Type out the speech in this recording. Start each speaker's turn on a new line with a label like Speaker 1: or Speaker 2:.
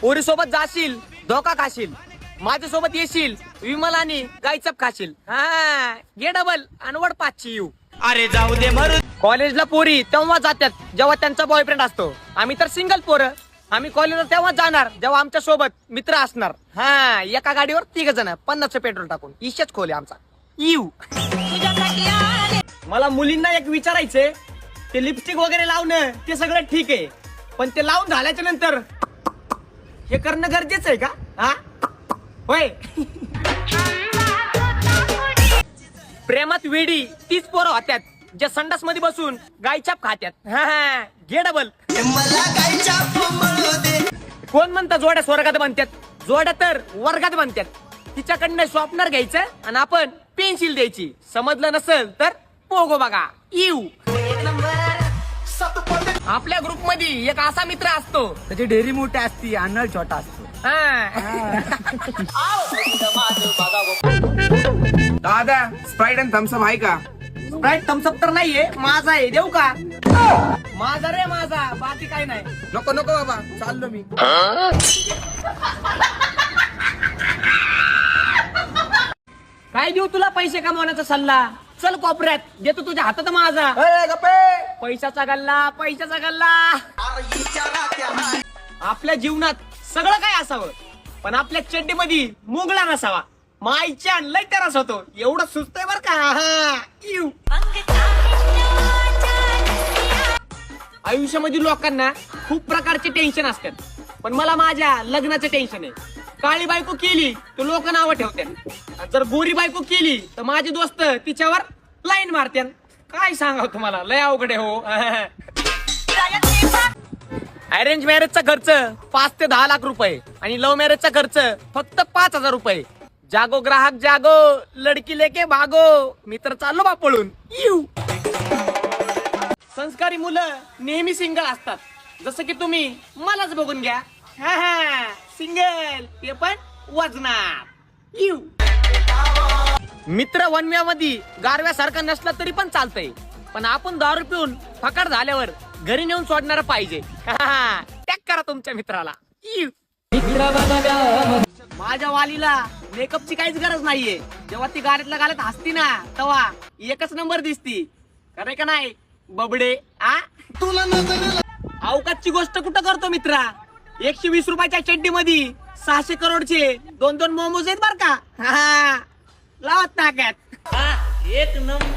Speaker 1: पोरी सोबत जाशील धोका खाशील, माझ्या सोबत येशील विमल आणि गायचप खाशील. हा घे डबल आणि वड 500 येऊ.
Speaker 2: अरे जाऊ दे मरू.
Speaker 1: कॉलेजला पोरी तेव्हा जातात जेव्हा त्यांचा बॉयफ्रेंड असतो. आम्ही तर सिंगल पोरं. आम्ही कॉलेजला तेव्हा जाणार जेव्हा आमच्या सोबत मित्र असणार. हा एका गाडीवर 3 जण 50 पेट्रोल टाकून. इशेच खोले आमचा येऊ. मला मुलींना एक विचारायचंय, ते लिपस्टिक वगैरे लावणं ते सगळं ठीक आहे, पण ते लावून झाल्याच्या नंतर हे करणं गरजेचं आहे का? हा होय. प्रेमात वेडी तीच पोरं होत्यात जे संडास मध्ये बसून गायछाप खात्यात. हा घे डबल. कोण म्हणतं जोड्या स्वर्गात बनतात, जोड्या तर वर्गात बनतात. तिच्याकडनं शॉर्पनर घ्यायचं आणि आपण पेन्सिल द्यायची. समजलं नसेल तर पोगो बघा येऊ. आपल्या ग्रुप मध्ये एक असा मित्र असतो
Speaker 2: त्याची डेअरी मोठी असती, अन्नळ छोटा असतो.
Speaker 3: दादा स्प्राईट आणि थम्सअप आहे का?
Speaker 1: स्प्राईट थम्सअप तर नाहीये, माझा आहे. देऊ का? माझा रे माझा, बाकी काय नाही.
Speaker 3: नको नको बाबा, चाललो मी.
Speaker 1: काय देऊ तुला पैसे कमवण्याचा सल्ला? चल कोपऱ्यात देतो तुझ्या हातात माझा. पैशाचा गल्ला, पैशाचा गल्ला. आपल्या जीवनात सगळं काय असावं, पण आपल्या चड्डीमध्ये मुगळा नसावा. माईच्या लय तरस होतो, एवढं सुचतंय बर का. येऊ. आयुष्यामध्ये लोकांना खूप प्रकारचे टेन्शन असतात, पण मला माझ्या लग्नाचं टेन्शन आहे. काळी बायको केली तर लोक नावं ठेवतात, जर गोरी बायको केली तर माझे दोस्त तिच्यावर लाईन मारतात. काय सांगाव तुम्हाला, लय अवघड आहे हो. अरेंज मॅरेजचा खर्च 5 ते 10 लाख रुपये आणि लव्ह मॅरेजचा खर्च फक्त 5,000 रुपये. जागो ग्राहक जागो, लडकी लेके भागो. मी तर चाललो बा पळून येऊ. संस्कारी मुलं नेहमी सिंगल असतात, जसं की तुम्ही मलाच बघून घ्या. सिंगल, ते पण वजनात येऊ. मित्र वनव्यामध्ये गारव्यासारखा नसला तरी पण चालतंय, पण आपण दारू पिऊन फकाट झाल्यावर घरी नेऊन सोडणार पाहिजे. टॅग करा तुमच्या मित्राला. माझ्या वालीला मेकअपची काहीच गरज नाहीये. जेव्हा ती गाड्यातल्या गाड्यात हसती ना तेव्हा एकच नंबर दिसती. खरंय का नाही बबडे? तुला अवकाशची गोष्ट कुठं करतो मित्रा. 120 रुपयाच्या चड्डी मध्ये 600 करोडचे 2-2 मोमोज आहेत बर का. लावत टाक्यात. एक नंबर.